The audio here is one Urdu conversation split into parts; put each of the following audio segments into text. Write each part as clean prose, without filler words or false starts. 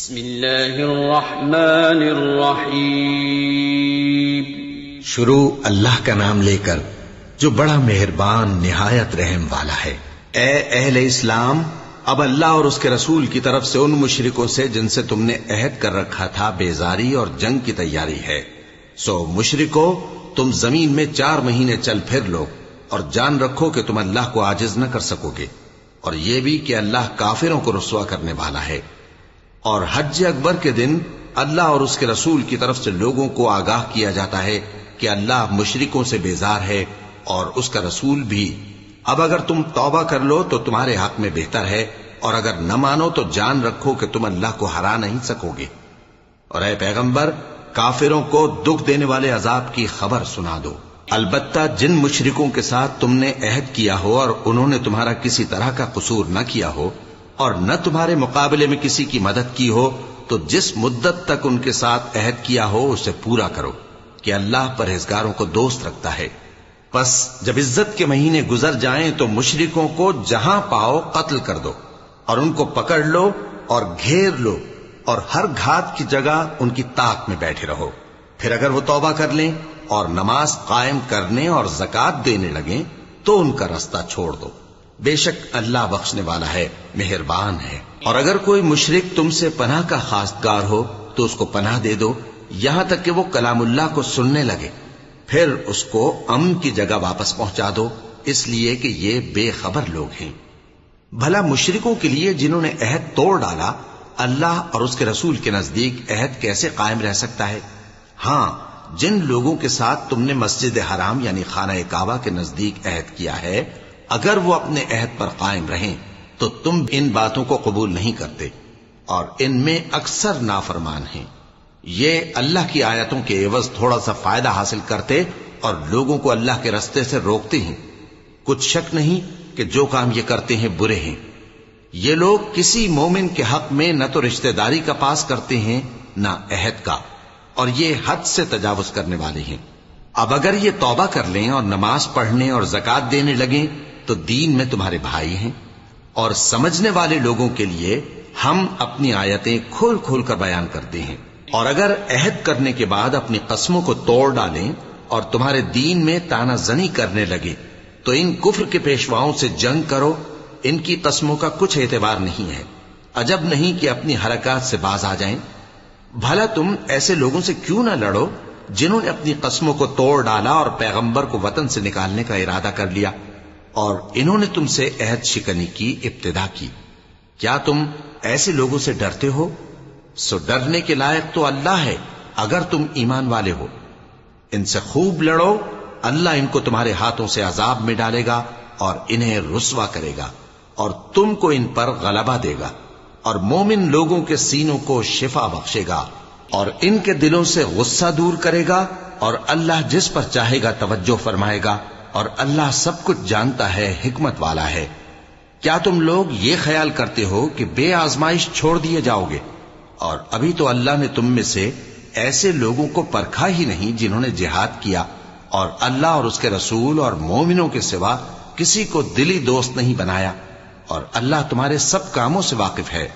بسم اللہ الرحمن الرحیم۔ شروع اللہ کا نام لے کر جو بڑا مہربان نہایت رحم والا ہے۔ اے اہل اسلام، اب اللہ اور اس کے رسول کی طرف سے ان مشرکوں سے جن سے تم نے عہد کر رکھا تھا بیزاری اور جنگ کی تیاری ہے، سو مشرکو تم زمین میں 4 مہینے چل پھر لو اور جان رکھو کہ تم اللہ کو عاجز نہ کر سکو گے، اور یہ بھی کہ اللہ کافروں کو رسوا کرنے والا ہے۔ اور حج اکبر کے دن اللہ اور اس کے رسول کی طرف سے لوگوں کو آگاہ کیا جاتا ہے کہ اللہ مشرکوں سے بیزار ہے اور اس کا رسول بھی۔ اب اگر تم توبہ کر لو تو تمہارے حق میں بہتر ہے، اور اگر نہ مانو تو جان رکھو کہ تم اللہ کو ہرا نہیں سکو گے۔ اور اے پیغمبر، کافروں کو دکھ دینے والے عذاب کی خبر سنا دو۔ البتہ جن مشرکوں کے ساتھ تم نے عہد کیا ہو اور انہوں نے تمہارا کسی طرح کا قصور نہ کیا ہو اور نہ تمہارے مقابلے میں کسی کی مدد کی ہو، تو جس مدت تک ان کے ساتھ عہد کیا ہو اسے پورا کرو، کہ اللہ پرہیزگاروں کو دوست رکھتا ہے۔ پس جب عزت کے مہینے گزر جائیں تو مشرکوں کو جہاں پاؤ قتل کر دو، اور ان کو پکڑ لو اور گھیر لو، اور ہر گھات کی جگہ ان کی طاق میں بیٹھے رہو۔ پھر اگر وہ توبہ کر لیں اور نماز قائم کرنے اور زکوٰۃ دینے لگیں تو ان کا رستہ چھوڑ دو، بے شک اللہ بخشنے والا ہے، مہربان ہے۔ اور اگر کوئی مشرک تم سے پناہ کا خواستگار ہو تو اس کو پناہ دے دو، یہاں تک کہ وہ کلام اللہ کو سننے لگے، پھر اس کو امن کی جگہ واپس پہنچا دو، اس لیے کہ یہ بے خبر لوگ ہیں۔ بھلا مشرکوں کے لیے جنہوں نے عہد توڑ ڈالا، اللہ اور اس کے رسول کے نزدیک عہد کیسے قائم رہ سکتا ہے؟ ہاں، جن لوگوں کے ساتھ تم نے مسجد حرام یعنی خانہ کعبہ کے نزدیک عہد کیا ہے، اگر وہ اپنے عہد پر قائم رہیں تو تم ان باتوں کو قبول نہیں کرتے، اور ان میں اکثر نافرمان ہیں۔ یہ اللہ کی آیتوں کے عوض تھوڑا سا فائدہ حاصل کرتے اور لوگوں کو اللہ کے رستے سے روکتے ہیں۔ کچھ شک نہیں کہ جو کام یہ کرتے ہیں برے ہیں۔ یہ لوگ کسی مومن کے حق میں نہ تو رشتہ داری کا پاس کرتے ہیں نہ عہد کا، اور یہ حد سے تجاوز کرنے والے ہیں۔ اب اگر یہ توبہ کر لیں اور نماز پڑھنے اور زکوٰۃ دینے لگیں تو دین میں تمہارے بھائی ہیں، اور سمجھنے والے لوگوں کے لیے ہم اپنی آیتیں کھول کھول کر بیان کرتے ہیں۔ اور اگر عہد کرنے کے بعد اپنی قسموں کو توڑ ڈالیں اور تمہارے دین میں طعنہ زنی کرنے لگے تو ان کفر کے پیشواؤں سے جنگ کرو، ان کی قسموں کا کچھ اعتبار نہیں ہے، عجب نہیں کہ اپنی حرکات سے باز آ جائیں۔ بھلا تم ایسے لوگوں سے کیوں نہ لڑو جنہوں نے اپنی قسموں کو توڑ ڈالا اور پیغمبر کو وطن سے نکالنے کا ارادہ کر لیا، اور انہوں نے تم سے عہد شکنی کی ابتدا کی۔ کیا تم ایسے لوگوں سے ڈرتے ہو؟ سو ڈرنے کے لائق تو اللہ ہے اگر تم ایمان والے ہو۔ ان سے خوب لڑو، اللہ ان کو تمہارے ہاتھوں سے عذاب میں ڈالے گا اور انہیں رسوا کرے گا، اور تم کو ان پر غلبہ دے گا، اور مومن لوگوں کے سینوں کو شفا بخشے گا، اور ان کے دلوں سے غصہ دور کرے گا، اور اللہ جس پر چاہے گا توجہ فرمائے گا، اور اللہ سب کچھ جانتا ہے، حکمت والا ہے۔ کیا تم لوگ یہ خیال کرتے ہو کہ بے آزمائش چھوڑ دیے جاؤ گے؟ اور ابھی تو اللہ نے تم میں سے ایسے لوگوں کو پرکھا ہی نہیں جنہوں نے جہاد کیا، اور اللہ اور اس کے رسول اور مومنوں کے سوا کسی کو دلی دوست نہیں بنایا، اور اللہ تمہارے سب کاموں سے واقف ہے۔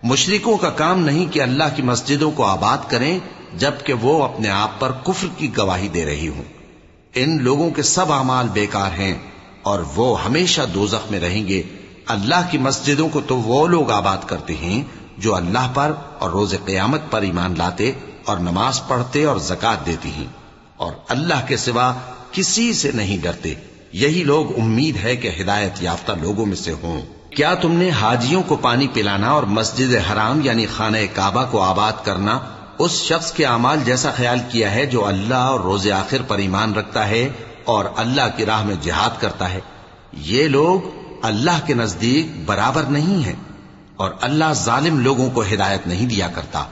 مشرکوں کا کام نہیں کہ اللہ کی مسجدوں کو آباد کریں جبکہ وہ اپنے آپ پر کفر کی گواہی دے رہی ہوں۔ ان لوگوں کے سب اعمال بیکار ہیں اور وہ ہمیشہ دوزخ میں رہیں گے۔ اللہ کی مسجدوں کو تو وہ لوگ آباد کرتے ہیں جو اللہ پر اور روز قیامت پر ایمان لاتے اور نماز پڑھتے اور زکوٰۃ دیتے ہیں، اور اللہ کے سوا کسی سے نہیں ڈرتے۔ یہی لوگ امید ہے کہ ہدایت یافتہ لوگوں میں سے ہوں۔ کیا تم نے حاجیوں کو پانی پلانا اور مسجد حرام یعنی خانہ کعبہ کو آباد کرنا اس شخص کے اعمال جیسا خیال کیا ہے جو اللہ اور روز آخر پر ایمان رکھتا ہے اور اللہ کی راہ میں جہاد کرتا ہے؟ یہ لوگ اللہ کے نزدیک برابر نہیں ہیں، اور اللہ ظالم لوگوں کو ہدایت نہیں دیا کرتا۔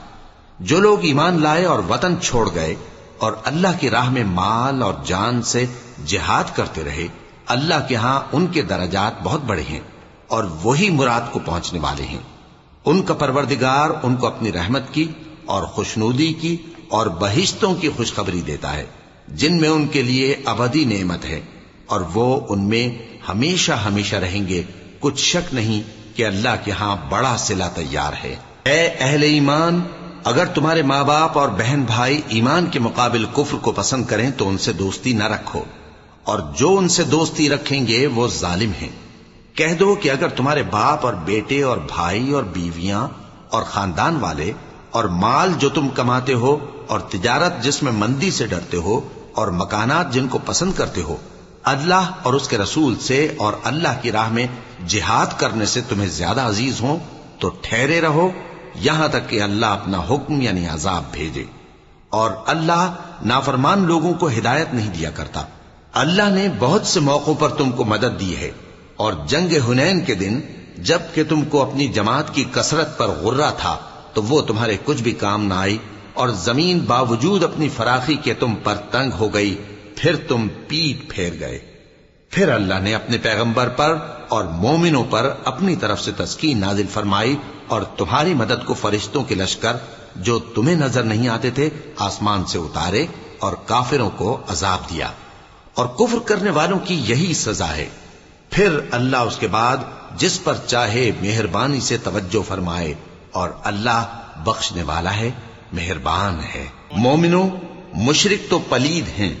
جو لوگ ایمان لائے اور وطن چھوڑ گئے اور اللہ کی راہ میں مال اور جان سے جہاد کرتے رہے، اللہ کے ہاں ان کے درجات بہت بڑے ہیں، اور وہی مراد کو پہنچنے والے ہیں۔ ان کا پروردگار ان کو اپنی رحمت کی اور خوشنودی کی اور بہشتوں کی خوشخبری دیتا ہے جن میں ان کے لیے ابدی نعمت ہے، اور وہ ان میں ہمیشہ ہمیشہ رہیں گے۔ کچھ شک نہیں کہ اللہ کے ہاں بڑا صلہ تیار ہے۔ اے اہل ایمان، اگر تمہارے ماں باپ اور بہن بھائی ایمان کے مقابل کفر کو پسند کریں تو ان سے دوستی نہ رکھو، اور جو ان سے دوستی رکھیں گے وہ ظالم ہیں۔ کہہ دو کہ اگر تمہارے باپ اور بیٹے اور بھائی اور بیویاں اور خاندان والے اور مال جو تم کماتے ہو اور تجارت جس میں مندی سے ڈرتے ہو اور مکانات جن کو پسند کرتے ہو اللہ اور اس کے رسول سے اور اللہ کی راہ میں جہاد کرنے سے تمہیں زیادہ عزیز ہوں تو ٹھہرے رہو یہاں تک کہ اللہ اپنا حکم یعنی عذاب بھیجے، اور اللہ نافرمان لوگوں کو ہدایت نہیں دیا کرتا۔ اللہ نے بہت سے موقعوں پر تم کو مدد دی ہے، اور جنگ حنین کے دن جب کہ تم کو اپنی جماعت کی کثرت پر غرہ تھا تو وہ تمہارے کچھ بھی کام نہ آئی، اور زمین باوجود اپنی فراخی کے تم پر تنگ ہو گئی، پھر تم پیٹ پھیر گئے۔ پھر اللہ نے اپنے پیغمبر پر اور مومنوں پر اپنی طرف سے تسکین نازل فرمائی، اور تمہاری مدد کو فرشتوں کے لشکر جو تمہیں نظر نہیں آتے تھے آسمان سے اتارے، اور کافروں کو عذاب دیا، اور کفر کرنے والوں کی یہی سزا ہے۔ پھر اللہ اس کے بعد جس پر چاہے مہربانی سے توجہ فرمائے، اور اللہ بخشنے والا ہے، مہربان ہے۔ مومنوں، مشرک تو پلید ہیں،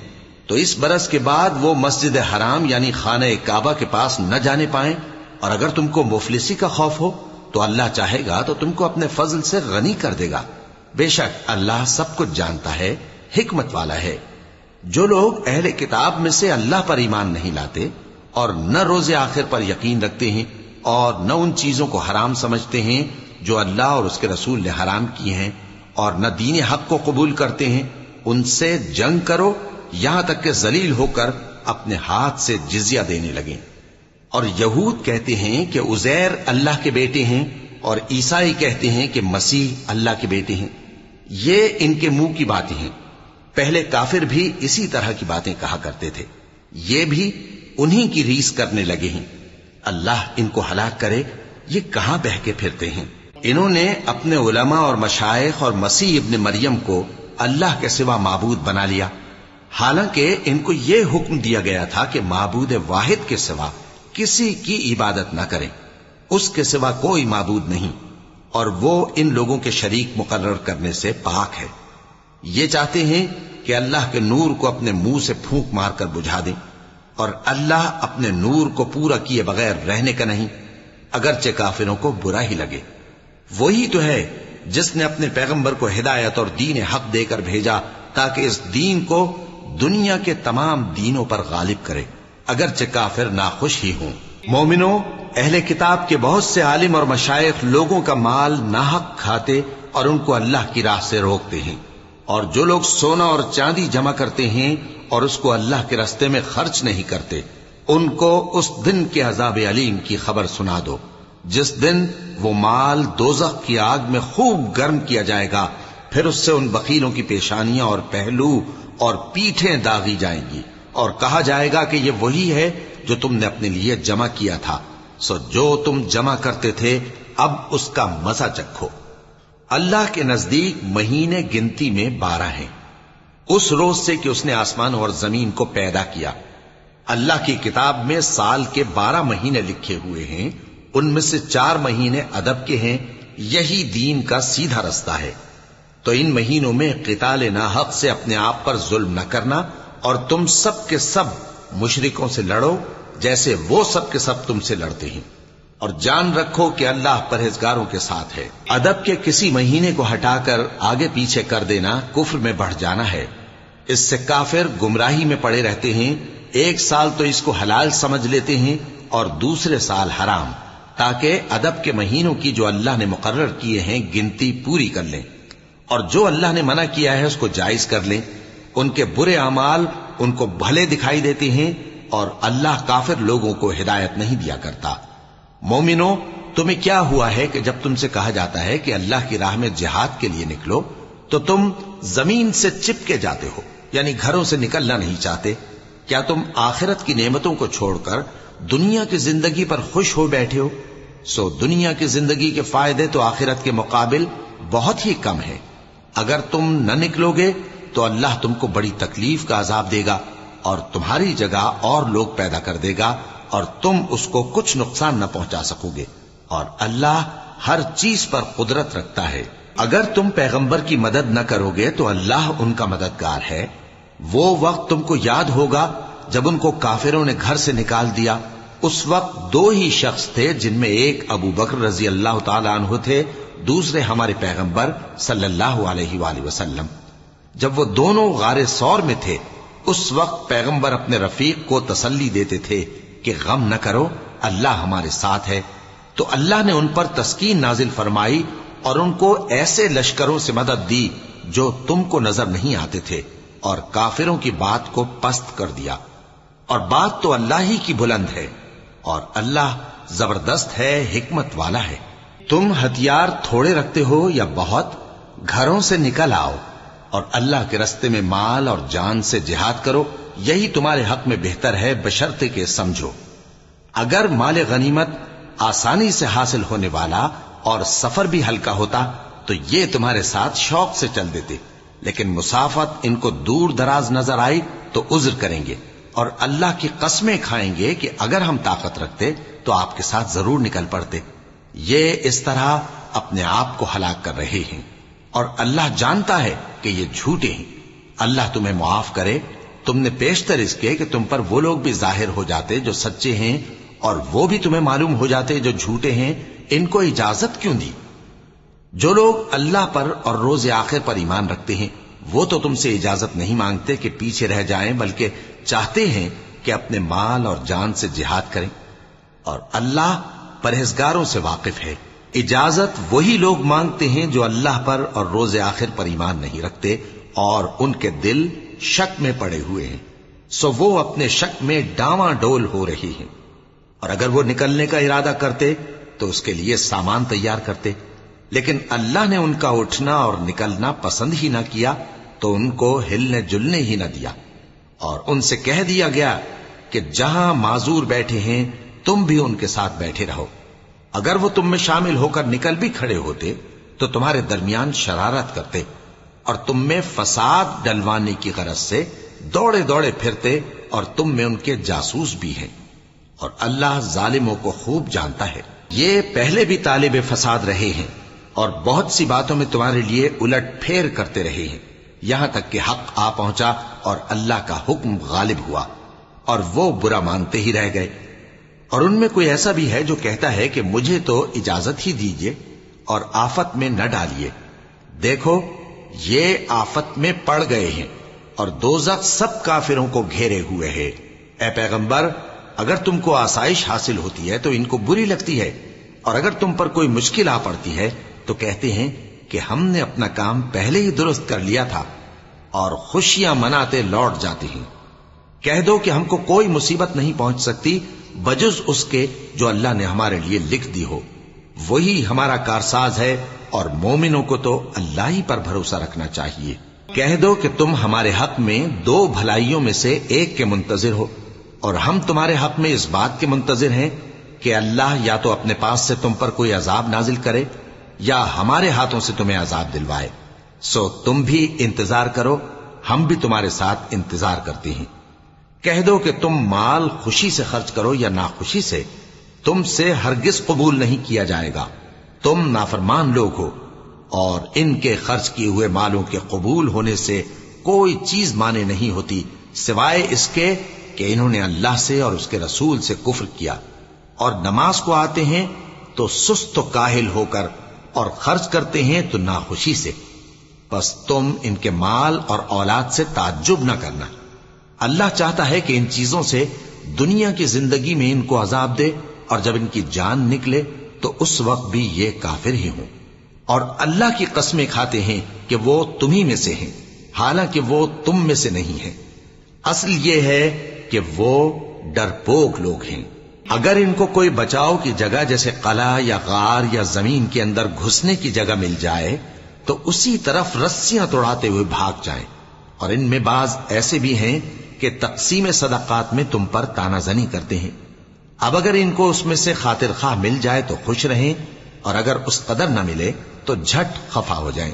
تو اس برس کے بعد وہ مسجد حرام یعنی خانہ کعبہ کے پاس نہ جانے پائیں، اور اگر تم کو مفلسی کا خوف ہو تو اللہ چاہے گا تو تم کو اپنے فضل سے غنی کر دے گا۔ بے شک اللہ سب کچھ جانتا ہے، حکمت والا ہے۔ جو لوگ اہل کتاب میں سے اللہ پر ایمان نہیں لاتے اور نہ روز آخر پر یقین رکھتے ہیں اور نہ ان چیزوں کو حرام سمجھتے ہیں جو اللہ اور اس کے رسول نے حرام کی ہیں، اور نہ دین حق کو قبول کرتے ہیں، ان سے جنگ کرو یہاں تک کہ ذلیل ہو کر اپنے ہاتھ سے جزیہ دینے لگیں۔ اور یہود کہتے ہیں کہ عزیر اللہ کے بیٹے ہیں، اور عیسائی کہتے ہیں کہ مسیح اللہ کے بیٹے ہیں۔ یہ ان کے منہ کی باتیں ہیں، پہلے کافر بھی اسی طرح کی باتیں کہا کرتے تھے، یہ بھی انہی کی ریس کرنے لگے ہیں۔ اللہ ان کو ہلاک کرے، یہ کہاں بہہ کے پھرتے ہیں۔ انہوں نے اپنے علماء اور مشائخ اور مسیح ابن مریم کو اللہ کے سوا معبود بنا لیا، حالانکہ ان کو یہ حکم دیا گیا تھا کہ معبود واحد کے سوا کسی کی عبادت نہ کریں، اس کے سوا کوئی معبود نہیں، اور وہ ان لوگوں کے شریک مقرر کرنے سے پاک ہے۔ یہ چاہتے ہیں کہ اللہ کے نور کو اپنے منہ سے پھونک مار کر بجھا دیں، اور اللہ اپنے نور کو پورا کیے بغیر رہنے کا نہیں، اگرچہ کافروں کو برا ہی لگے۔ وہی تو ہے جس نے اپنے پیغمبر کو ہدایت اور دین حق دے کر بھیجا تاکہ اس دین کو دنیا کے تمام دینوں پر غالب کرے، اگرچہ کافر ناخوش ہی ہوں۔ مومنوں، اہل کتاب کے بہت سے عالم اور مشائخ لوگوں کا مال ناحق کھاتے اور ان کو اللہ کی راہ سے روکتے ہیں، اور جو لوگ سونا اور چاندی جمع کرتے ہیں اور اس کو اللہ کے راستے میں خرچ نہیں کرتے، ان کو اس دن کے عذاب علیم کی خبر سنا دو، جس دن وہ مال دوزخ کی آگ میں خوب گرم کیا جائے گا، پھر اس سے ان بخیلوں کی پیشانیاں اور پہلو اور پیٹھیں داغی جائیں گی، اور کہا جائے گا کہ یہ وہی ہے جو تم نے اپنے لیے جمع کیا تھا، سو جو تم جمع کرتے تھے اب اس کا مزہ چکھو۔ اللہ کے نزدیک مہینے گنتی میں 12 ہیں، اس روز سے کہ اس نے آسمان اور زمین کو پیدا کیا۔ اللہ کی کتاب میں سال کے 12 مہینے لکھے ہوئے ہیں، ان میں سے 4 مہینے ادب کے ہیں، یہی دین کا سیدھا رستہ ہے۔ تو ان مہینوں میں قتال ناحق سے اپنے آپ پر ظلم نہ کرنا، اور تم سب کے سب مشرکوں سے لڑو جیسے وہ سب کے سب تم سے لڑتے ہیں، اور جان رکھو کہ اللہ پرہیزگاروں کے ساتھ ہے۔ ادب کے کسی مہینے کو ہٹا کر آگے پیچھے کر دینا کفر میں بڑھ جانا ہے، اس سے کافر گمراہی میں پڑے رہتے ہیں۔ ایک سال تو اس کو حلال سمجھ لیتے ہیں اور دوسرے سال حرام، تاکہ ادب کے مہینوں کی جو اللہ نے مقرر کیے ہیں گنتی پوری کر لیں، اور جو اللہ نے منع کیا ہے اس کو جائز کر لیں۔ ان کے برے اعمال ان کو بھلے دکھائی دیتے ہیں، اور اللہ کافر لوگوں کو ہدایت نہیں دیا کرتا۔ مومنوں، تمہیں کیا ہوا ہے کہ جب تم سے کہا جاتا ہے کہ اللہ کی راہ میں جہاد کے لیے نکلو تو تم زمین سے چپکے جاتے ہو، یعنی گھروں سے نکلنا نہیں چاہتے؟ کیا تم آخرت کی نعمتوں کو چھوڑ کر دنیا کی زندگی پر خوش ہو بیٹھے ہو؟ سو دنیا کی زندگی کے فائدے تو آخرت کے مقابل بہت ہی کم ہے۔ اگر تم نہ نکلو گے تو اللہ تم کو بڑی تکلیف کا عذاب دے گا، اور تمہاری جگہ اور لوگ پیدا کر دے گا، اور تم اس کو کچھ نقصان نہ پہنچا سکو گے، اور اللہ ہر چیز پر قدرت رکھتا ہے۔ اگر تم پیغمبر کی مدد نہ کرو گے تو اللہ ان کا مددگار ہے۔ وہ وقت تم کو یاد ہوگا جب ان کو کافروں نے گھر سے نکال دیا۔ اس وقت دو ہی شخص تھے، جن میں ایک ابو بکر رضی اللہ تعالی عنہ تھے، دوسرے ہمارے پیغمبر صلی اللہ علیہ وآلہ وسلم۔ جب وہ دونوں غار ثور میں تھے، اس وقت پیغمبر اپنے رفیق کو تسلی دیتے تھے کہ غم نہ کرو، اللہ ہمارے ساتھ ہے۔ تو اللہ نے ان پر تسکین نازل فرمائی اور ان کو ایسے لشکروں سے مدد دی جو تم کو نظر نہیں آتے تھے، اور کافروں کی بات کو پست کر دیا۔ اور بات تو اللہ ہی کی بلند ہے، اور اللہ زبردست ہے، حکمت والا ہے۔ تم ہتھیار تھوڑے رکھتے ہو یا بہت، گھروں سے نکل آؤ اور اللہ کے رستے میں مال اور جان سے جہاد کرو، یہی تمہارے حق میں بہتر ہے، بشرطے کہ سمجھو۔ اگر مال غنیمت آسانی سے حاصل ہونے والا اور سفر بھی ہلکا ہوتا تو یہ تمہارے ساتھ شوق سے چل دیتے، لیکن مسافت ان کو دور دراز نظر آئی تو عذر کریں گے، اور اللہ کی قسمیں کھائیں گے کہ اگر ہم طاقت رکھتے تو آپ کے ساتھ ضرور نکل پڑتے۔ یہ اس طرح اپنے آپ کو ہلاک کر رہے ہیں، اور اللہ جانتا ہے کہ یہ جھوٹے ہیں۔ اللہ تمہیں معاف کرے۔ تم نے پیشتر اس کے کہ تم پر وہ لوگ بھی ظاہر ہو جاتے جو سچے ہیں، اور وہ بھی تمہیں معلوم ہو جاتے جو جھوٹے ہیں۔ ان کو اجازت کیوں دی؟ جو لوگ اللہ پر اور روز آخر پر ایمان رکھتے ہیں وہ تو تم سے اجازت نہیں مانگتے کہ پیچھے رہ جائیں، بلکہ چاہتے ہیں کہ اپنے مال اور جان سے جہاد کریں، اور اللہ پرہیزگاروں سے واقف ہے۔ اجازت وہی لوگ مانگتے ہیں جو اللہ پر اور روز آخر پر ایمان نہیں رکھتے اور ان کے دل شک میں پڑے ہوئے ہیں، سو وہ اپنے شک میں ڈاواں ڈول ہو رہی ہیں۔ اور اگر وہ نکلنے کا ارادہ کرتے تو اس کے لیے سامان تیار کرتے، لیکن اللہ نے ان کا اٹھنا اور نکلنا پسند ہی نہ کیا تو ان کو ہلنے جلنے ہی نہ دیا، اور ان سے کہہ دیا گیا کہ جہاں معذور بیٹھے ہیں تم بھی ان کے ساتھ بیٹھے رہو۔ اگر وہ تم میں شامل ہو کر نکل بھی کھڑے ہوتے تو تمہارے درمیان شرارت کرتے اور تم میں فساد ڈلوانے کی غرض سے دوڑے دوڑے پھرتے، اور تم میں ان کے جاسوس بھی ہیں، اور اللہ ظالموں کو خوب جانتا ہے۔ یہ پہلے بھی طالب فساد رہے ہیں اور بہت سی باتوں میں تمہارے لیے الٹ پھیر کرتے رہے ہیں، یہاں تک کہ حق آ پہنچا اور اللہ کا حکم غالب ہوا، اور وہ برا مانتے ہی رہ گئے۔ اور ان میں کوئی ایسا بھی ہے جو کہتا ہے کہ مجھے تو اجازت ہی دیجئے اور آفت میں نہ ڈالیے۔ دیکھو یہ آفت میں پڑ گئے ہیں، اور دوزخ سب کافروں کو گھیرے ہوئے ہے۔ اے پیغمبر، اگر تم کو آسائش حاصل ہوتی ہے تو ان کو بری لگتی ہے، اور اگر تم پر کوئی مشکل آ پڑتی ہے تو کہتے ہیں کہ ہم نے اپنا کام پہلے ہی درست کر لیا تھا، اور خوشیاں مناتے لوٹ جاتے ہیں۔ کہہ دو کہ ہم کو کوئی مصیبت نہیں پہنچ سکتی بجز اس کے جو اللہ نے ہمارے لیے لکھ دی ہو، وہی ہمارا کارساز ہے، اور مومنوں کو تو اللہ ہی پر بھروسہ رکھنا چاہیے۔ کہہ دو کہ تم ہمارے حق میں دو بھلائیوں میں سے ایک کے منتظر ہو، اور ہم تمہارے حق میں اس بات کے منتظر ہیں کہ اللہ یا تو اپنے پاس سے تم پر کوئی عذاب نازل کرے یا ہمارے ہاتھوں سے تمہیں عذاب دلوائے، سو تم بھی انتظار کرو، ہم بھی تمہارے ساتھ انتظار کرتے ہیں۔ کہہ دو کہ تم مال خوشی سے خرچ کرو یا ناخوشی سے، تم سے ہرگز قبول نہیں کیا جائے گا، تم نافرمان لوگ ہو، اور ان کے خرچ کیے ہوئے مالوں کے قبول ہونے سے کوئی چیز مانے نہیں ہوتی سوائے اس کے کہ انہوں نے اللہ سے اور اس کے رسول سے کفر کیا، اور نماز کو آتے ہیں تو سست و کاہل ہو کر، اور خرچ کرتے ہیں تو ناخوشی سے۔ بس تم ان کے مال اور اولاد سے تعجب نہ کرنا، اللہ چاہتا ہے کہ ان چیزوں سے دنیا کی زندگی میں ان کو عذاب دے، اور جب ان کی جان نکلے تو اس وقت بھی یہ کافر ہی ہوں، اور اللہ کی قسمیں کھاتے ہیں کہ وہ تمہیں میں سے ہیں، حالانکہ وہ تم میں سے نہیں ہیں۔ اصل یہ ہے کہ وہ ڈرپوک لوگ ہیں۔ اگر ان کو کوئی بچاؤ کی جگہ جیسے قلعہ یا غار یا زمین کے اندر گھسنے کی جگہ مل جائے تو اسی طرف رسیاں توڑاتے ہوئے بھاگ جائیں، اور ان میں بعض ایسے بھی ہیں کہ تقسیم صدقات میں تم پر تانا زنی کرتے ہیں۔ اب اگر ان کو اس میں سے خاطر خواہ مل جائے تو خوش رہیں، اور اگر اس قدر نہ ملے تو جھٹ خفا ہو جائیں۔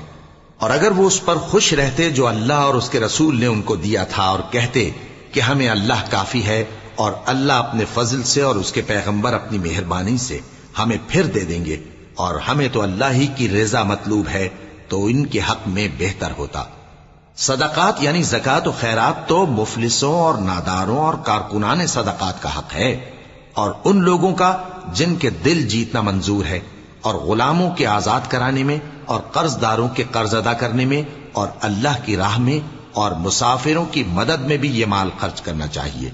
اور اگر وہ اس پر خوش رہتے جو اللہ اور اس کے رسول نے ان کو دیا تھا، اور کہتے کہ ہمیں اللہ کافی ہے، اور اللہ اپنے فضل سے اور اس کے پیغمبر اپنی مہربانی سے ہمیں پھر دے دیں گے، اور ہمیں تو اللہ ہی کی رضا مطلوب ہے تو ان کے حق میں بہتر ہوتا۔ صدقات یعنی زکوٰۃ و خیرات تو مفلسوں اور ناداروں اور کارکنان صدقات کا حق ہے، اور ان لوگوں کا جن کے دل جیتنا منظور ہے، اور غلاموں کے آزاد کرانے میں، اور قرض داروں کے قرض ادا کرنے میں، اور اللہ کی راہ میں اور مسافروں کی مدد میں بھی یہ مال خرچ کرنا چاہیے۔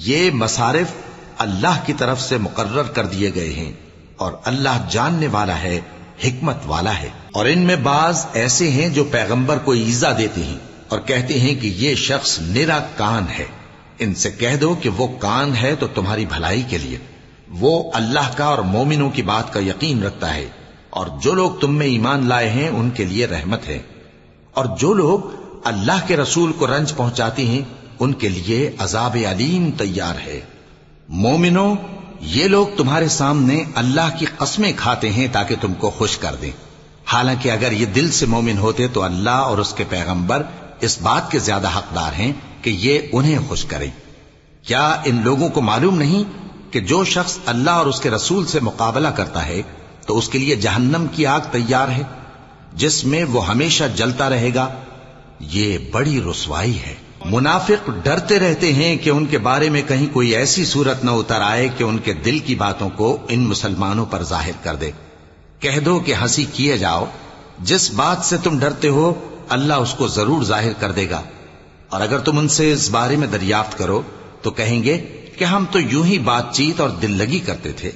یہ مصارف اللہ کی طرف سے مقرر کر دیے گئے ہیں، اور اللہ جاننے والا ہے، حکمت والا ہے۔ اور ان میں بعض ایسے ہیں جو پیغمبر کو ایذا دیتے ہیں اور کہتے ہیں کہ یہ شخص نرا کان ہے۔ ان سے کہہ دو کہ وہ کان ہے تو تمہاری بھلائی کے لیے، وہ اللہ کا اور مومنوں کی بات کا یقین رکھتا ہے، اور جو لوگ تم میں ایمان لائے ہیں ان کے لیے رحمت ہے، اور جو لوگ اللہ کے رسول کو رنج پہنچاتے ہیں ان کے لیے عذاب علیم تیار ہے۔ مومنوں، یہ لوگ تمہارے سامنے اللہ کی قسمیں کھاتے ہیں تاکہ تم کو خوش کر دیں، حالانکہ اگر یہ دل سے مومن ہوتے تو اللہ اور اس کے پیغمبر اس بات کے زیادہ حقدار ہیں کہ یہ انہیں خوش کریں۔ کیا ان لوگوں کو معلوم نہیں کہ جو شخص اللہ اور اس کے رسول سے مقابلہ کرتا ہے تو اس کے لیے جہنم کی آگ تیار ہے جس میں وہ ہمیشہ جلتا رہے گا؟ یہ بڑی رسوائی ہے۔ منافق ڈرتے رہتے ہیں کہ ان کے بارے میں کہیں کوئی ایسی صورت نہ اتر آئے کہ ان کے دل کی باتوں کو ان مسلمانوں پر ظاہر کر دے۔ کہہ دو کہ ہنسی کیے جاؤ، جس بات سے تم ڈرتے ہو اللہ اس کو ضرور ظاہر کر دے گا، اور اگر تم ان سے اس بارے میں دریافت کرو تو کہیں گے کہ ہم تو یوں ہی بات چیت اور دل لگی کرتے تھے۔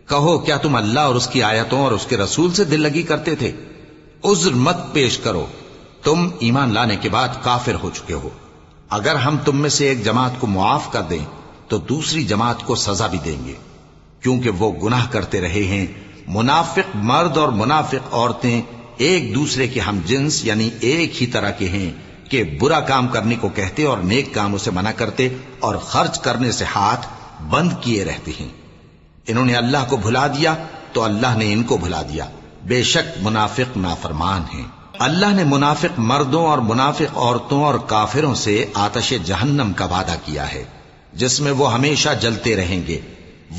کہو کیا تم اللہ اور اس کی آیتوں اور اس کے رسول سے دل لگی کرتے تھے؟ عذر مت پیش کرو، تم ایمان لانے کے بعد کافر ہو چکے ہو۔ اگر ہم تم میں سے ایک جماعت کو معاف کر دیں تو دوسری جماعت کو سزا بھی دیں گے، کیونکہ وہ گناہ کرتے رہے ہیں۔ منافق مرد اور منافق عورتیں ایک دوسرے کے ہم جنس یعنی ایک ہی طرح کے ہیں کہ برا کام کرنے کو کہتے اور نیک کاموں سے منع کرتے اور خرچ کرنے سے ہاتھ بند کیے رہتے ہیں۔ انہوں نے اللہ کو بھلا دیا تو اللہ نے ان کو بھلا دیا، بے شک منافق نافرمان ہیں۔ اللہ نے منافق مردوں اور منافق عورتوں اور کافروں سے آتش جہنم کا وعدہ کیا ہے جس میں وہ ہمیشہ جلتے رہیں گے،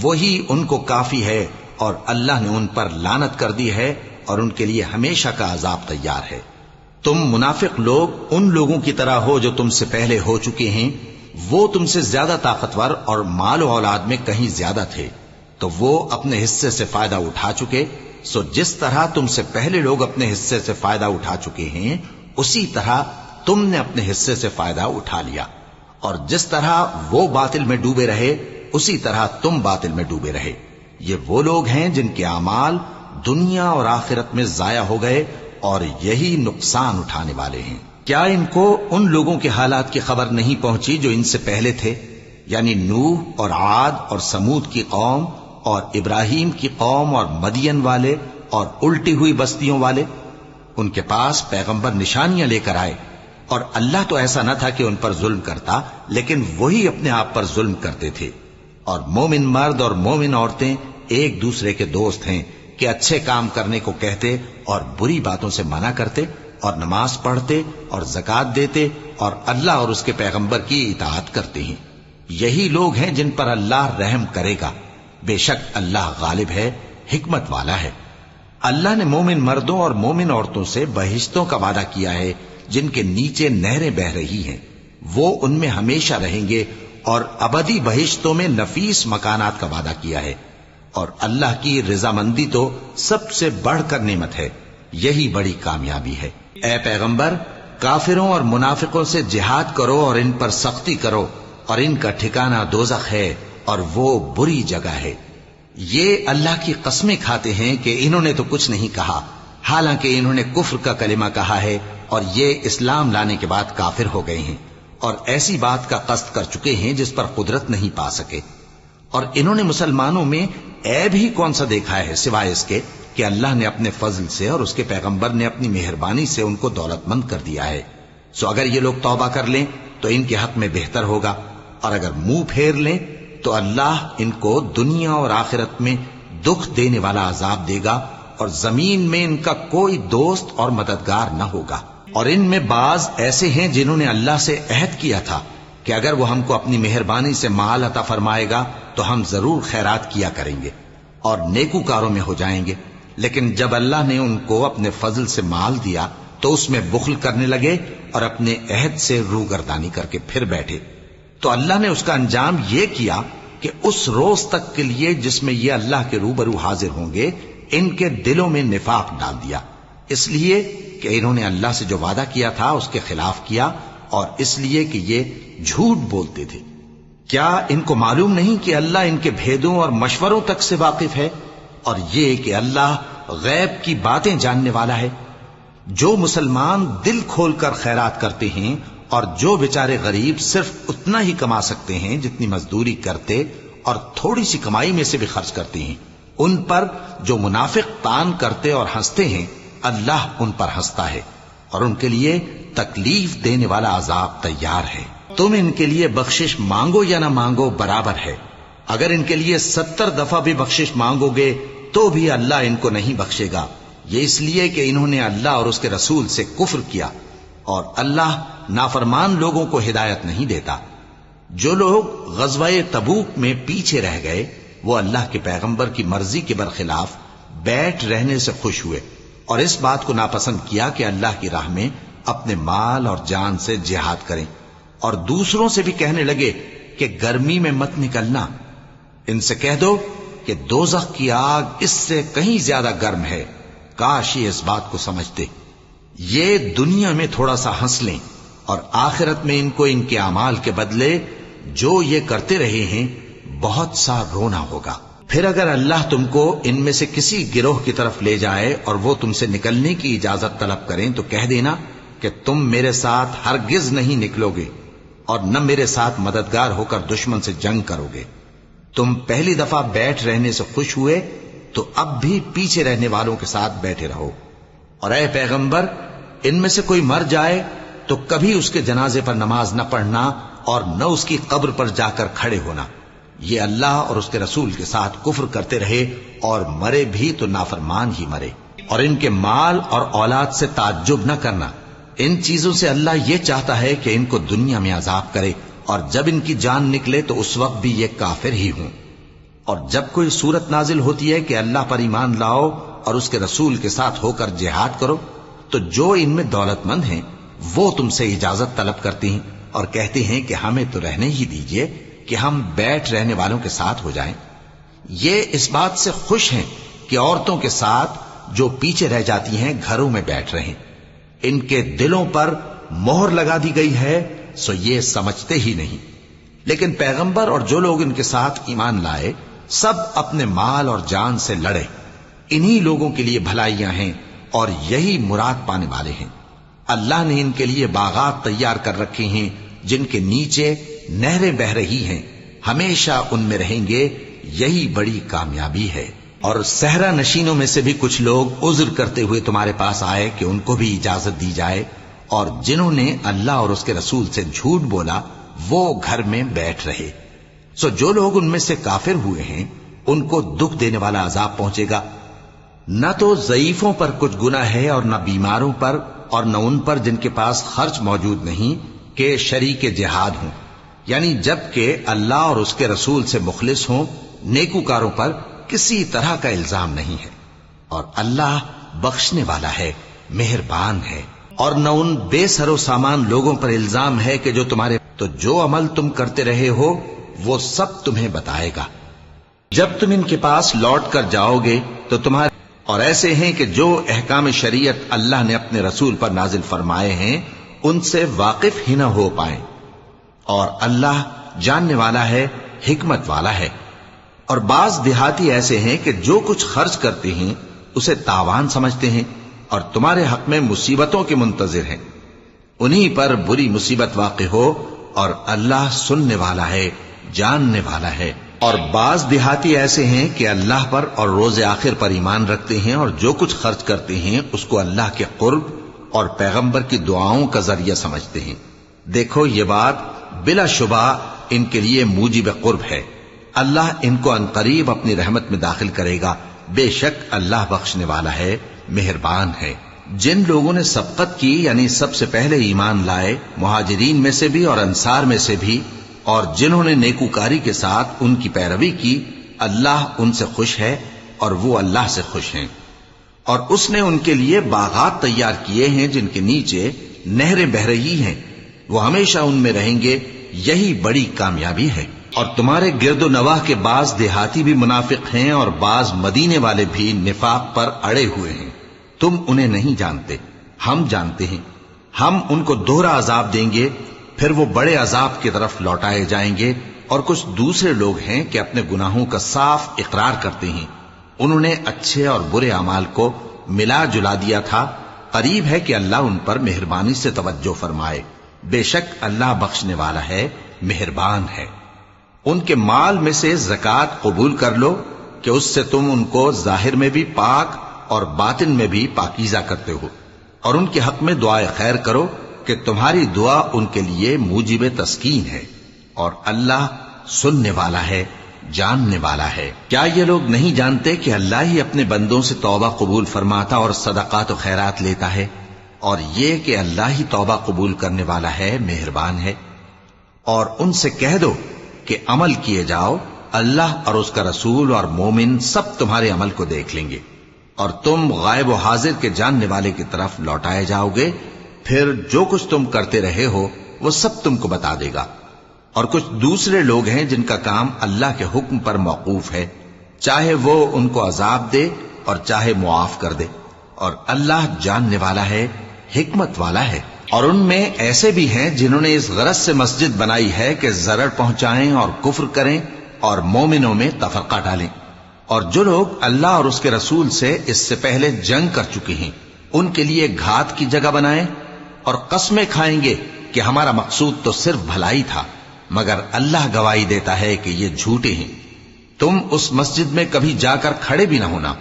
وہی ان کو کافی ہے، اور اللہ نے ان پر لعنت کر دی ہے اور ان کے لیے ہمیشہ کا عذاب تیار ہے۔ تم منافق لوگ ان لوگوں کی طرح ہو جو تم سے پہلے ہو چکے ہیں، وہ تم سے زیادہ طاقتور اور مال و اولاد میں کہیں زیادہ تھے، تو وہ اپنے حصے سے فائدہ اٹھا چکے، سو جس طرح تم سے پہلے لوگ اپنے حصے سے فائدہ اٹھا چکے ہیں اسی طرح تم نے اپنے حصے سے فائدہ اٹھا لیا، اور جس طرح وہ باطل میں ڈوبے رہے اسی طرح تم باطل میں ڈوبے رہے۔ یہ وہ لوگ ہیں جن کے اعمال دنیا اور آخرت میں ضائع ہو گئے اور یہی نقصان اٹھانے والے ہیں۔ کیا ان کو ان لوگوں کے حالات کی خبر نہیں پہنچی جو ان سے پہلے تھے، یعنی نوح اور عاد اور سمود کی قوم اور ابراہیم کی قوم اور مدین والے اور الٹی ہوئی بستیوں والے؟ ان کے پاس پیغمبر نشانیاں لے کر آئے، اور اللہ تو ایسا نہ تھا کہ ان پر ظلم کرتا، لیکن وہی اپنے آپ پر ظلم کرتے تھے۔ اور مومن مرد اور مومن عورتیں ایک دوسرے کے دوست ہیں کہ اچھے کام کرنے کو کہتے اور بری باتوں سے منع کرتے، اور نماز پڑھتے اور زکوٰۃ دیتے اور اللہ اور اس کے پیغمبر کی اطاعت کرتے ہیں۔ یہی لوگ ہیں جن پر اللہ رحم کرے گا، بے شک اللہ غالب ہے، حکمت والا ہے۔ اللہ نے مومن مردوں اور مومن عورتوں سے بہشتوں کا وعدہ کیا ہے جن کے نیچے نہریں بہ رہی ہیں، وہ ان میں ہمیشہ رہیں گے، اور ابدی بہشتوں میں نفیس مکانات کا وعدہ کیا ہے، اور اللہ کی رضامندی تو سب سے بڑھ کر نعمت ہے، یہی بڑی کامیابی ہے۔ اے پیغمبر، کافروں اور منافقوں سے جہاد کرو اور ان پر سختی کرو، اور ان کا ٹھکانہ دوزخ ہے اور وہ بری جگہ ہے۔ یہ اللہ کی قسمیں کھاتے ہیں کہ انہوں نے تو کچھ نہیں کہا، حالانکہ انہوں نے کفر کا کلمہ کہا ہے اور یہ اسلام لانے کے بعد کافر ہو گئے ہیں، اور ایسی بات کا قصد کر چکے ہیں جس پر قدرت نہیں پا سکے۔ اور انہوں نے مسلمانوں میں عیب ہی کون سا دیکھا ہے سوائے اس کے کہ اللہ نے اپنے فضل سے اور اس کے پیغمبر نے اپنی مہربانی سے ان کو دولت مند کر دیا ہے۔ سو اگر یہ لوگ توبہ کر لیں تو ان کے حق میں بہتر ہوگا، اور اگر منہ پھیر لیں تو اللہ ان کو دنیا اور آخرت میں دکھ دینے والا عذاب دے گا، اور زمین میں ان کا کوئی دوست اور مددگار نہ ہوگا۔ اور ان میں بعض ایسے ہیں جنہوں نے اللہ سے عہد کیا تھا کہ اگر وہ ہم کو اپنی مہربانی سے مال عطا فرمائے گا تو ہم ضرور خیرات کیا کریں گے اور نیکوکاروں میں ہو جائیں گے، لیکن جب اللہ نے ان کو اپنے فضل سے مال دیا تو اس میں بخل کرنے لگے اور اپنے عہد سے روگردانی کر کے پھر بیٹھے. تو اللہ نے اس کا انجام یہ کیا کہ اس روز تک کے لیے جس میں یہ اللہ کے روبرو حاضر ہوں گے ان کے دلوں میں نفاق ڈال دیا، اس لیے کہ انہوں نے اللہ سے جو وعدہ کیا تھا اس کے خلاف کیا، اور اس لیے کہ یہ جھوٹ بولتے تھے. کیا ان کو معلوم نہیں کہ اللہ ان کے بھیدوں اور مشوروں تک سے واقف ہے، اور یہ کہ اللہ غیب کی باتیں جاننے والا ہے؟ جو مسلمان دل کھول کر خیرات کرتے ہیں اور جو بیچارے غریب صرف اتنا ہی کما سکتے ہیں جتنی مزدوری کرتے اور تھوڑی سی کمائی میں سے بھی خرچ کرتے ہیں، ان پر جو منافق تان کرتے اور ہنستے ہیں اللہ ان پر ہنستا ہے اور ان کے لیے تکلیف دینے والا عذاب تیار ہے. تم ان کے لیے بخشش مانگو یا نہ مانگو برابر ہے. اگر ان کے لیے 70 دفعہ بھی بخشش مانگو گے تو بھی اللہ ان کو نہیں بخشے گا. یہ اس لیے کہ انہوں نے اللہ اور اس کے رسول سے کفر کیا، اور اللہ نافرمان لوگوں کو ہدایت نہیں دیتا. جو لوگ غزوہ تبوک میں پیچھے رہ گئے وہ اللہ کے پیغمبر کی مرضی کے برخلاف بیٹھ رہنے سے خوش ہوئے اور اس بات کو ناپسند کیا کہ اللہ کی راہ میں اپنے مال اور جان سے جہاد کریں، اور دوسروں سے بھی کہنے لگے کہ گرمی میں مت نکلنا. ان سے کہہ دو کہ دوزخ کی آگ اس سے کہیں زیادہ گرم ہے. کاش یہ اس بات کو سمجھتے. یہ دنیا میں تھوڑا سا ہنس لیں اور آخرت میں ان کو ان کے اعمال کے بدلے جو یہ کرتے رہے ہیں بہت سا رونا ہوگا. پھر اگر اللہ تم کو ان میں سے کسی گروہ کی طرف لے جائے اور وہ تم سے نکلنے کی اجازت طلب کریں تو کہہ دینا کہ تم میرے ساتھ ہرگز نہیں نکلو گے اور نہ میرے ساتھ مددگار ہو کر دشمن سے جنگ کرو گے. تم پہلی دفعہ بیٹھ رہنے سے خوش ہوئے تو اب بھی پیچھے رہنے والوں کے ساتھ بیٹھے رہو. اور اے پیغمبر ان میں سے کوئی مر جائے تو کبھی اس کے جنازے پر نماز نہ پڑھنا اور نہ اس کی قبر پر جا کر کھڑے ہونا. یہ اللہ اور اس کے رسول کے ساتھ کفر کرتے رہے اور مرے بھی تو نافرمان ہی مرے. اور ان کے مال اور اولاد سے تعجب نہ کرنا. ان چیزوں سے اللہ یہ چاہتا ہے کہ ان کو دنیا میں عذاب کرے اور جب ان کی جان نکلے تو اس وقت بھی یہ کافر ہی ہوں. اور جب کوئی صورت نازل ہوتی ہے کہ اللہ پر ایمان لاؤ اور اس کے رسول کے ساتھ ہو کر جہاد کرو تو جو ان میں دولت مند ہیں وہ تم سے اجازت طلب کرتی ہیں اور کہتے ہیں کہ ہمیں تو رہنے ہی دیجئے کہ ہم بیٹھ رہنے والوں کے ساتھ ہو جائیں. یہ اس بات سے خوش ہیں کہ عورتوں کے ساتھ جو پیچھے رہ جاتی ہیں گھروں میں بیٹھ رہیں. ان کے دلوں پر مہر لگا دی گئی ہے سو یہ سمجھتے ہی نہیں. لیکن پیغمبر اور جو لوگ ان کے ساتھ ایمان لائے سب اپنے مال اور جان سے لڑے. انہی لوگوں کے لیے بھلائیاں ہیں اور یہی مراد پانے والے ہیں. اللہ نے ان کے لیے باغات تیار کر رکھے ہیں جن کے نیچے نہریں بہ رہی ہیں، ہمیشہ ان میں رہیں گے. یہی بڑی کامیابی ہے. اور صحرا نشینوں میں سے بھی کچھ لوگ عذر کرتے ہوئے تمہارے پاس آئے کہ ان کو بھی اجازت دی جائے، اور جنہوں نے اللہ اور اس کے رسول سے جھوٹ بولا وہ گھر میں بیٹھ رہے. سو جو لوگ ان میں سے کافر ہوئے ہیں ان کو دکھ دینے والا عذاب پہنچے گا. نہ تو ضعیفوں پر کچھ گناہ ہے اور نہ بیماروں پر اور نہ ان پر جن کے پاس خرچ موجود نہیں کہ شریک جہاد ہوں، یعنی جب کہ اللہ اور اس کے رسول سے مخلص ہوں. نیکوکاروں پر کسی طرح کا الزام نہیں ہے اور اللہ بخشنے والا ہے، مہربان ہے. اور نہ ان بے سر و سامان لوگوں پر الزام ہے کہ جو تمہارے تو جو عمل تم کرتے رہے ہو وہ سب تمہیں بتائے گا. جب تم ان کے پاس لوٹ کر جاؤ گے تو تمہارے اور ایسے ہیں کہ جو احکام شریعت اللہ نے اپنے رسول پر نازل فرمائے ہیں ان سے واقف ہی نہ ہو پائیں. اور اللہ جاننے والا ہے، حکمت والا ہے. اور بعض دیہاتی ایسے ہیں کہ جو کچھ خرچ کرتے ہیں اسے تاوان سمجھتے ہیں اور تمہارے حق میں مصیبتوں کے منتظر ہیں. انہی پر بری مصیبت واقع ہو اور اللہ سننے والا ہے، جاننے والا ہے. اور بعض دیہاتی ایسے ہیں کہ اللہ پر اور روز آخر پر ایمان رکھتے ہیں اور جو کچھ خرچ کرتے ہیں اس کو اللہ کے قرب اور پیغمبر کی دعاؤں کا ذریعہ سمجھتے ہیں. دیکھو یہ بات بلا شبہ ان کے لیے موجب قرب ہے. اللہ ان کو عنقریب اپنی رحمت میں داخل کرے گا. بے شک اللہ بخشنے والا ہے، مہربان ہے. جن لوگوں نے سبقت کی یعنی سب سے پہلے ایمان لائے، مہاجرین میں سے بھی اور انصار میں سے بھی، اور جنہوں نے نیکوکاری کے ساتھ ان کی پیروی کی، اللہ ان سے خوش ہے اور وہ اللہ سے خوش ہیں. اور اس نے ان کے لیے باغات تیار کیے ہیں جن کے نیچے نہریں بہ رہی ہیں، وہ ہمیشہ ان میں رہیں گے، یہی بڑی کامیابی ہے۔ اور تمہارے گرد و نواح کے بعض دیہاتی بھی منافق ہیں اور بعض مدینے والے بھی نفاق پر اڑے ہوئے ہیں، تم انہیں نہیں جانتے، ہم جانتے ہیں۔ ہم ان کو دوہرا عذاب دیں گے، پھر وہ بڑے عذاب کی طرف لوٹائے جائیں گے۔ اور کچھ دوسرے لوگ ہیں کہ اپنے گناہوں کا صاف اقرار کرتے ہیں، انہوں نے اچھے اور برے اعمال کو ملا جلا دیا تھا، قریب ہے کہ اللہ ان پر مہربانی سے توجہ فرمائے، بے شک اللہ بخشنے والا ہے، مہربان ہے۔ ان کے مال میں سے زکوٰۃ قبول کر لو کہ اس سے تم ان کو ظاہر میں بھی پاک اور باطن میں بھی پاکیزہ کرتے ہو، اور ان کے حق میں دعائے خیر کرو کہ تمہاری دعا ان کے لیے موجب تسکین ہے، اور اللہ سننے والا ہے، جاننے والا ہے۔ کیا یہ لوگ نہیں جانتے کہ اللہ ہی اپنے بندوں سے توبہ قبول فرماتا اور صدقات و خیرات لیتا ہے، اور یہ کہ اللہ ہی توبہ قبول کرنے والا ہے، مہربان ہے۔ اور ان سے کہہ دو کہ عمل کیے جاؤ، اللہ اور اس کا رسول اور مومن سب تمہارے عمل کو دیکھ لیں گے، اور تم غائب و حاضر کے جاننے والے کی طرف لوٹائے جاؤ گے، پھر جو کچھ تم کرتے رہے ہو وہ سب تم کو بتا دے گا۔ اور کچھ دوسرے لوگ ہیں جن کا کام اللہ کے حکم پر موقوف ہے، چاہے وہ ان کو عذاب دے اور چاہے معاف کر دے، اور اللہ جاننے والا ہے، حکمت والا ہے۔ اور ان میں ایسے بھی ہیں جنہوں نے اس غرض سے مسجد بنائی ہے کہ ضرر پہنچائیں اور کفر کریں اور مومنوں میں تفرقہ ڈالیں، اور جو لوگ اللہ اور اس کے رسول سے اس سے پہلے جنگ کر چکے ہیں ان کے لیے گھات کی جگہ بنائیں، اور قسمیں کھائیں گے کہ ہمارا مقصود تو صرف بھلائی تھا، مگر اللہ گواہی دیتا ہے کہ یہ جھوٹے ہیں۔ تم اس مسجد میں کبھی جا کر کھڑے بھی نہ ہونا،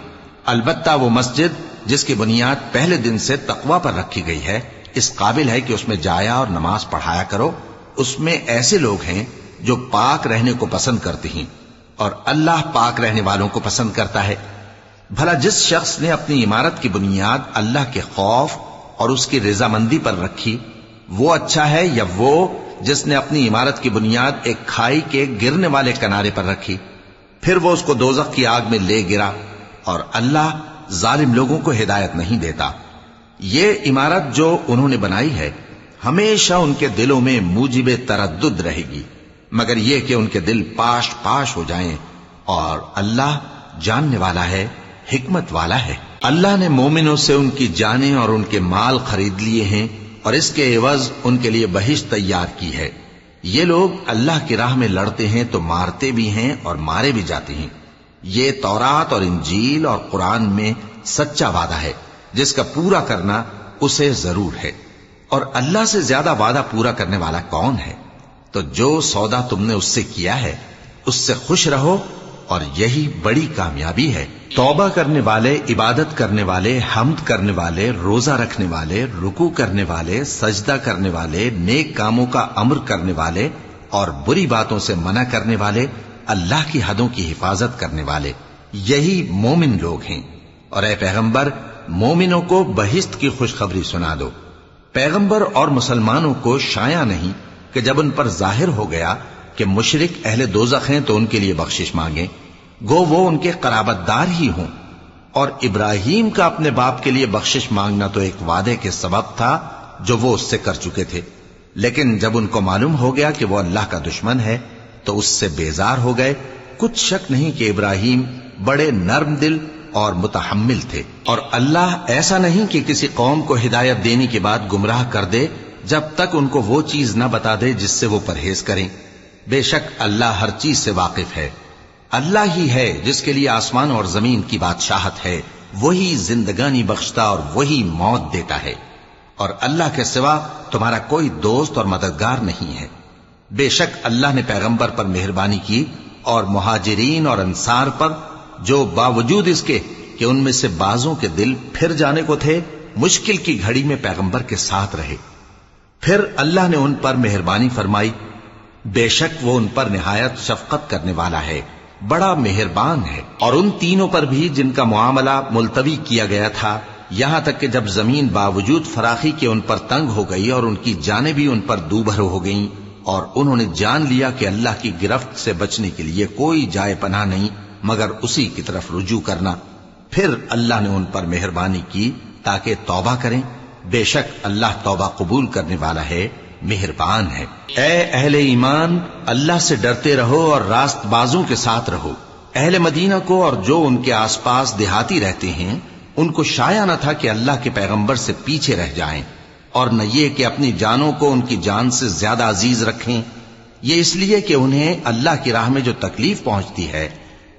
البتہ وہ مسجد جس کی بنیاد پہلے دن سے تقوی پر رکھی گئی ہے اس قابل ہے کہ اس میں جایا اور نماز پڑھایا کرو۔ اس میں ایسے لوگ ہیں جو پاک رہنے کو پسند کرتے ہیں، اور اللہ پاک رہنے والوں کو پسند کرتا ہے۔ بھلا جس شخص نے اپنی عمارت کی بنیاد اللہ کے خوف اور اس کی رضامندی پر رکھی، وہ اچھا ہے یا وہ جس نے اپنی عمارت کی بنیاد ایک کھائی کے گرنے والے کنارے پر رکھی، پھر وہ اس کو دوزخ کی آگ میں لے گرا، اور اللہ ظالم لوگوں کو ہدایت نہیں دیتا۔ یہ عمارت جو انہوں نے بنائی ہے ہمیشہ ان کے دلوں میں موجب تردد رہے گی، مگر یہ کہ ان کے دل پاش پاش ہو جائیں، اور اللہ جاننے والا ہے، حکمت والا ہے۔ اللہ نے مومنوں سے ان کی جانیں اور ان کے مال خرید لیے ہیں، اور اس کے عوض ان کے لیے بہشت تیار کی ہے۔ یہ لوگ اللہ کی راہ میں لڑتے ہیں تو مارتے بھی ہیں اور مارے بھی جاتے ہیں۔ یہ تورات اور انجیل اور قرآن میں سچا وعدہ ہے جس کا پورا کرنا اسے ضرور ہے، اور اللہ سے زیادہ وعدہ پورا کرنے والا کون ہے؟ تو جو سودا تم نے اس سے کیا ہے اس سے خوش رہو، اور یہی بڑی کامیابی ہے۔ توبہ کرنے والے، عبادت کرنے والے، حمد کرنے والے، روزہ رکھنے والے، رکوع کرنے والے، سجدہ کرنے والے، نیک کاموں کا امر کرنے والے اور بری باتوں سے منع کرنے والے، اللہ کی حدوں کی حفاظت کرنے والے، یہی مومن لوگ ہیں۔ اور اے پیغمبر، مومنوں کو بہشت کی خوشخبری سنا دو۔ پیغمبر اور مسلمانوں کو شایع نہیں کہ جب ان پر ظاہر ہو گیا کہ مشرک اہل دوزخ ہیں تو ان کے لیے بخشش مانگیں، گو وہ ان کے قرابت دار ہی ہوں۔ اور ابراہیم کا اپنے باپ کے لیے بخشش مانگنا تو ایک وعدے کے سبب تھا جو وہ اس سے کر چکے تھے، لیکن جب ان کو معلوم ہو گیا کہ وہ اللہ کا دشمن ہے تو اس سے بیزار ہو گئے۔ کچھ شک نہیں کہ ابراہیم بڑے نرم دل اور متحمل تھے، اور اللہ ایسا نہیں کہ کسی قوم کو ہدایت دینے کے بعد گمراہ کر دے جب تک ان کو وہ چیز نہ بتا دے جس سے وہ پرہیز کریں۔ بے شک اللہ ہر چیز سے واقف ہے۔ اللہ ہی ہے جس کے لیے آسمان اور زمین کی بادشاہت ہے، وہی زندگانی بخشتا اور وہی موت دیتا ہے، اور اللہ کے سوا تمہارا کوئی دوست اور مددگار نہیں ہے۔ بے شک اللہ نے پیغمبر پر مہربانی کی اور مہاجرین اور انصار پر، جو باوجود اس کے کہ ان میں سے بعضوں کے دل پھر جانے کو تھے، مشکل کی گھڑی میں پیغمبر کے ساتھ رہے۔ پھر اللہ نے ان پر مہربانی فرمائی، بے شک وہ ان پر نہایت شفقت کرنے والا ہے، بڑا مہربان ہے۔ اور ان تینوں پر بھی جن کا معاملہ ملتوی کیا گیا تھا، یہاں تک کہ جب زمین باوجود فراخی کے ان پر تنگ ہو گئی اور ان کی جانیں بھی ان پر دوبھر ہو گئیں، اور انہوں نے جان لیا کہ اللہ کی گرفت سے بچنے کے لیے کوئی جائے پناہ نہیں مگر اسی کی طرف رجوع کرنا، پھر اللہ نے ان پر مہربانی کی تاکہ توبہ کریں، بے شک اللہ توبہ قبول کرنے والا ہے، مہربان ہے۔ اے اہل ایمان، اللہ سے ڈرتے رہو اور راست بازوں کے ساتھ رہو۔ اہل مدینہ کو اور جو ان کے آس پاس دیہاتی رہتے ہیں ان کو شایع نہ تھا کہ اللہ کے پیغمبر سے پیچھے رہ جائیں، اور نہ یہ کہ اپنی جانوں کو ان کی جان سے زیادہ عزیز رکھیں۔ یہ اس لیے کہ انہیں اللہ کی راہ میں جو تکلیف پہنچتی ہے،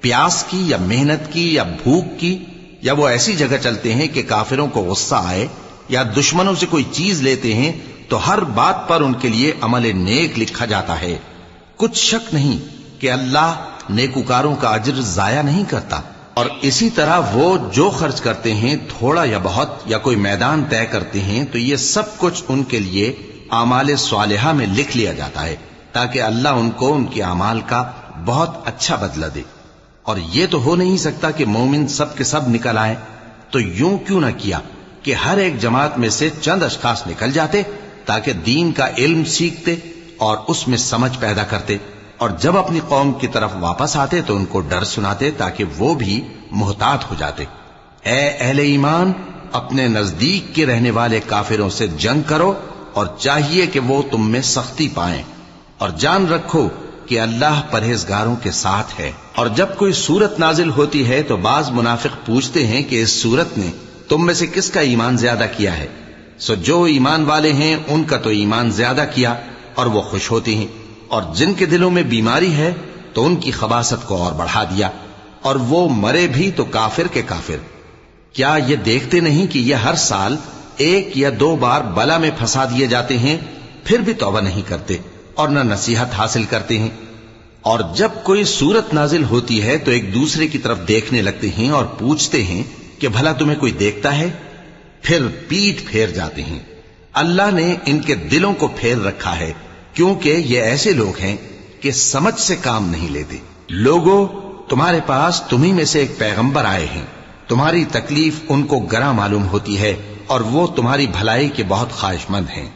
پیاس کی یا محنت کی یا بھوک کی، یا وہ ایسی جگہ چلتے ہیں کہ کافروں کو غصہ آئے یا دشمنوں سے کوئی چیز لیتے ہیں، تو ہر بات پر ان کے لیے عمل نیک لکھا جاتا ہے۔ کچھ شک نہیں کہ اللہ نیکوکاروں کا اجر ضائع نہیں کرتا۔ اور اسی طرح وہ جو خرچ کرتے ہیں، تھوڑا یا بہت، یا کوئی میدان طے کرتے ہیں، تو یہ سب کچھ ان کے لیے اعمال صالحہ میں لکھ لیا جاتا ہے، تاکہ اللہ ان کو ان کے اعمال کا بہت اچھا بدلہ دے۔ اور یہ تو ہو نہیں سکتا کہ مومن سب کے سب نکل آئیں، تو یوں کیوں نہ کیا کہ ہر ایک جماعت میں سے چند اشخاص نکل جاتے تاکہ دین کا علم سیکھتے اور اس میں سمجھ پیدا کرتے، اور جب اپنی قوم کی طرف واپس آتے تو ان کو ڈر سناتے تاکہ وہ بھی محتاط ہو جاتے۔ اے اہل ایمان، اپنے نزدیک کے رہنے والے کافروں سے جنگ کرو، اور چاہیے کہ وہ تم میں سختی پائیں، اور جان رکھو کہ اللہ پرہیزگاروں کے ساتھ ہے۔ اور جب کوئی سورت نازل ہوتی ہے تو بعض منافق پوچھتے ہیں کہ اس سورت نے تم میں سے کس کا ایمان زیادہ کیا ہے؟ سو جو ایمان والے ہیں ان کا تو ایمان زیادہ کیا، اور وہ خوش ہوتے ہیں، اور جن کے دلوں میں بیماری ہے تو ان کی خباثت کو اور بڑھا دیا، اور وہ مرے بھی تو کافر کے کافر۔ کیا یہ دیکھتے نہیں کہ یہ ہر سال ایک یا دو بار بلا میں پھنسا دیے جاتے ہیں، پھر بھی توبہ نہیں کرتے اور نہ نصیحت حاصل کرتے ہیں؟ اور جب کوئی سورت نازل ہوتی ہے تو ایک دوسرے کی طرف دیکھنے لگتے ہیں اور پوچھتے ہیں کہ بھلا تمہیں کوئی دیکھتا ہے؟ پھر پیٹھ پھیر جاتے ہیں۔ اللہ نے ان کے دلوں کو پھیر رکھا ہے، کیونکہ یہ ایسے لوگ ہیں کہ سمجھ سے کام نہیں لیتے۔ لوگوں، تمہارے پاس تمہیں میں سے ایک پیغمبر آئے ہیں، تمہاری تکلیف ان کو گراں معلوم ہوتی ہے، اور وہ تمہاری بھلائی کے بہت خواہش مند ہیں،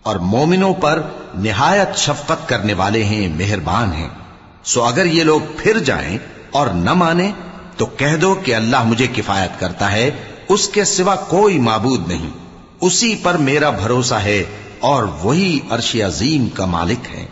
اور مومنوں پر نہایت شفقت کرنے والے ہیں، مہربان ہیں۔ سو اگر یہ لوگ پھر جائیں اور نہ مانیں تو کہہ دو کہ اللہ مجھے کفایت کرتا ہے، اس کے سوا کوئی معبود نہیں، اسی پر میرا بھروسہ ہے، اور وہی عرش عظیم کا مالک ہے۔